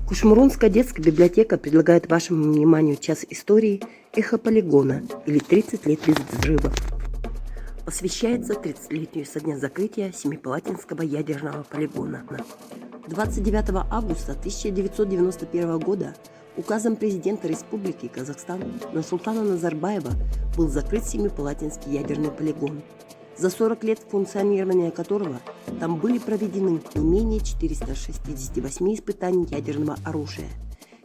Кушмурунская детская библиотека предлагает вашему вниманию час истории «Эхо полигона» или «30 лет без взрывов». Посвящается 30-летию со дня закрытия Семипалатинского ядерного полигона. 29 августа 1991 года указом президента Республики Казахстан Нурсултана Назарбаева был закрыт Семипалатинский ядерный полигон, за 40 лет функционирования которого там были проведены не менее 468 испытаний ядерного оружия.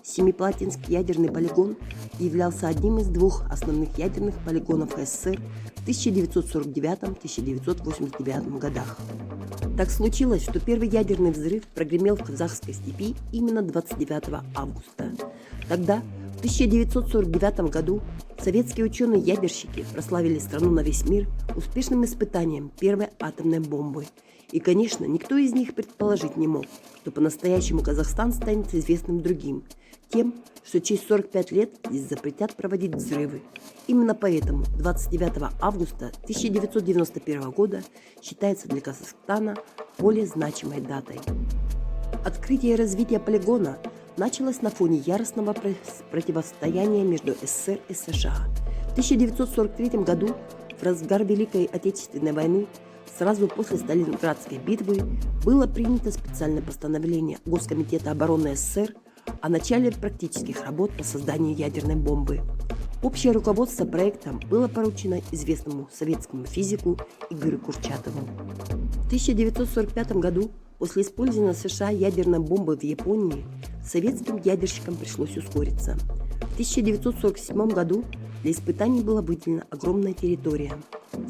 Семипалатинский ядерный полигон являлся одним из двух основных ядерных полигонов СССР в 1949-1989 годах. Так случилось, что первый ядерный взрыв прогремел в казахской степи именно 29 августа. Тогда, в 1949 году, советские ученые-ядерщики прославили страну на весь мир успешным испытанием первой атомной бомбы. И, конечно, никто из них предположить не мог, что по-настоящему Казахстан станет известным другим, тем, что через 45 лет здесь запретят проводить взрывы. Именно поэтому 29 августа 1991 года считается для Казахстана более значимой датой. Открытие и развитие полигона началось на фоне яростного противостояния между СССР и США. В 1943 году, в разгар Великой Отечественной войны, сразу после Сталинградской битвы, было принято специальное постановление Госкомитета обороны СССР о начале практических работ по созданию ядерной бомбы. Общее руководство проектом было поручено известному советскому физику Игорю Курчатову. В 1945 году, после использования США ядерной бомбы в Японии, советским ядерщикам пришлось ускориться. В 1947 году для испытаний была выделена огромная территория.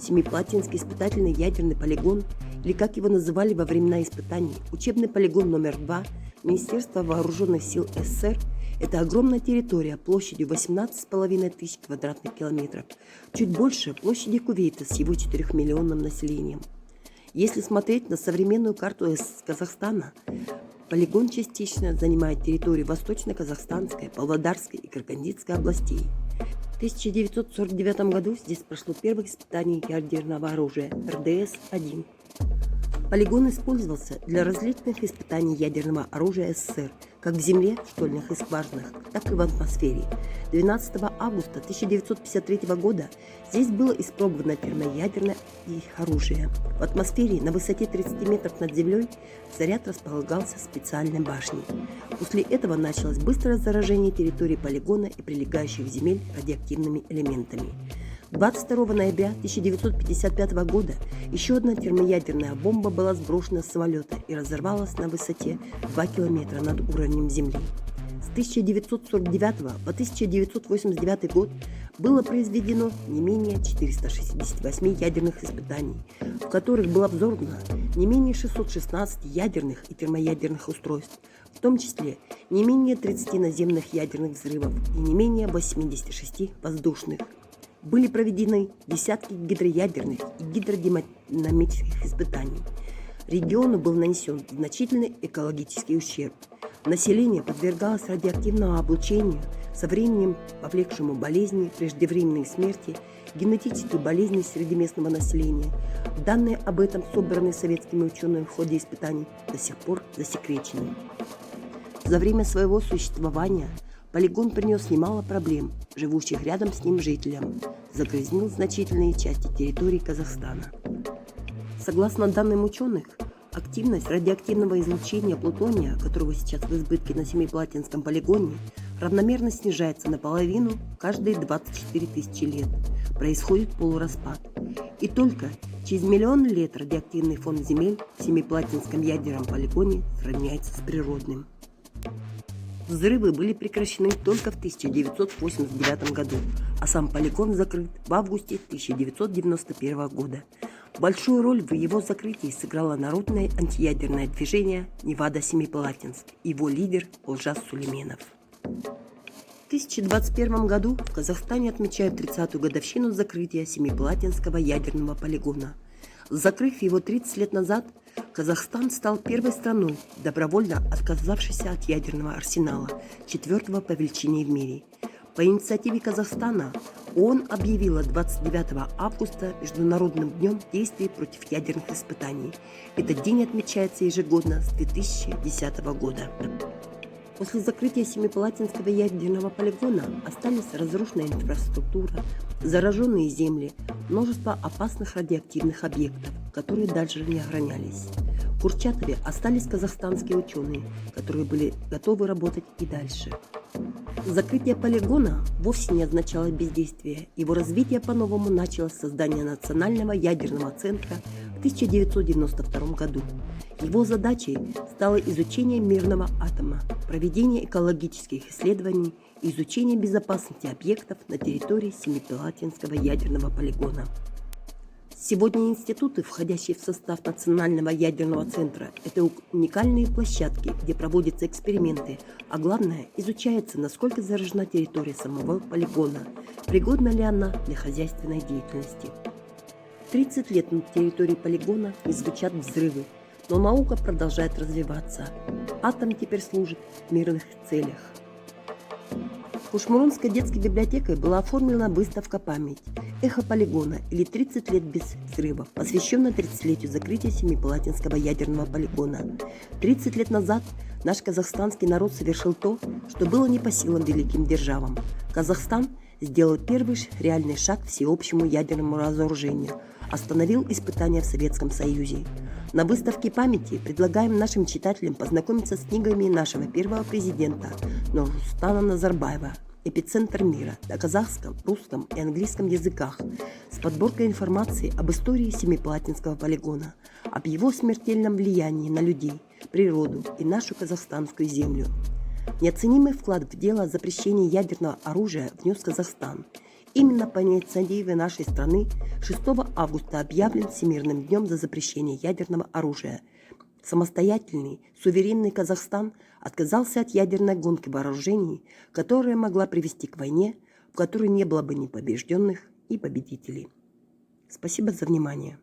Семипалатинский испытательный ядерный полигон, или как его называли во времена испытаний, учебный полигон номер 2 Министерства вооруженных сил СССР, это огромная территория площадью 18,5 тысяч квадратных километров, чуть больше площади Кувейта с его 4-миллионным населением. Если смотреть на современную карту Казахстана, полигон частично занимает территорию Восточно-Казахстанской, Павлодарской и Карагандинской областей. В 1949 году здесь прошло первое испытание ядерного оружия РДС-1. Полигон использовался для различных испытаний ядерного оружия СССР, как в земле, в штольнях и скважинах, так и в атмосфере. 12 августа 1953 года здесь было испробовано термоядерное оружие. В атмосфере на высоте 30 метров над землей заряд располагался в специальной башне. После этого началось быстрое заражение территории полигона и прилегающих земель радиоактивными элементами. 22 ноября 1955 года еще одна термоядерная бомба была сброшена с самолета и разорвалась на высоте 2 километра над уровнем Земли. С 1949 по 1989 год было произведено не менее 468 ядерных испытаний, в которых было взорвано не менее 616 ядерных и термоядерных устройств, в том числе не менее 30 наземных ядерных взрывов и не менее 86 воздушных. Были проведены десятки гидроядерных и гидродинамических испытаний. Региону был нанесен значительный экологический ущерб. Население подвергалось радиоактивному облучению, со временем повлекшему болезни, преждевременные смерти, генетические болезни среди местного населения. Данные об этом, собранные советскими учеными в ходе испытаний, до сих пор засекречены. За время своего существования полигон принес немало проблем живущих рядом с ним жителям, загрязнил значительные части территории Казахстана. Согласно данным ученых, активность радиоактивного излучения плутония, которого сейчас в избытке на Семипалатинском полигоне, равномерно снижается наполовину каждые 24 тысячи лет. Происходит полураспад. И только через миллион лет радиоактивный фон земель в Семипалатинском ядерном полигоне сравняется с природным. Взрывы были прекращены только в 1989 году, а сам полигон закрыт в августе 1991 года. Большую роль в его закрытии сыграло народное антиядерное движение Невада-Семипалатинск, его лидер Олжас Сулейменов. В 2021 году в Казахстане отмечают 30-ю годовщину закрытия Семипалатинского ядерного полигона. Закрыв его 30 лет назад, Казахстан стал первой страной, добровольно отказавшейся от ядерного арсенала, 4-го по величине в мире. По инициативе Казахстана ООН объявила 29 августа Международным днем действий против ядерных испытаний. Этот день отмечается ежегодно с 2010 года. После закрытия Семипалатинского ядерного полигона остались разрушенная инфраструктура, зараженные земли, множество опасных радиоактивных объектов, которые дальше не охранялись. В Курчатове остались казахстанские ученые, которые были готовы работать и дальше. Закрытие полигона вовсе не означало бездействие. Его развитие по-новому началось с создания Национального ядерного центра в 1992 году. Его задачей стало изучение мирного атома, проведение экологических исследований и изучение безопасности объектов на территории Семипалатинского ядерного полигона. Сегодня институты, входящие в состав Национального ядерного центра, это уникальные площадки, где проводятся эксперименты, а главное, изучается, насколько заражена территория самого полигона, пригодна ли она для хозяйственной деятельности. 30 лет на территории полигона не звучат взрывы, но наука продолжает развиваться. Атом теперь служит в мирных целях. Кушмурунской детской библиотекой была оформлена выставка «Память. Эхо полигона» или «30 лет без взрывов», посвященная 30-летию закрытия Семипалатинского ядерного полигона. 30 лет назад наш казахстанский народ совершил то, что было не по силам великим державам. Казахстан сделал первый реальный шаг к всеобщему ядерному разоружению, остановил испытания в Советском Союзе. На выставке памяти предлагаем нашим читателям познакомиться с книгами нашего первого президента Нурсултана Назарбаева «Эпицентр мира» на казахском, русском и английском языках с подборкой информации об истории Семипалатинского полигона, об его смертельном влиянии на людей, природу и нашу казахстанскую землю. Неоценимый вклад в дело запрещения ядерного оружия внес Казахстан. Именно по инициативе нашей страны 6 августа объявлен Всемирным днем за запрещение ядерного оружия. Самостоятельный, суверенный Казахстан отказался от ядерной гонки вооружений, которая могла привести к войне, в которой не было бы ни побежденных, ни победителей. Спасибо за внимание.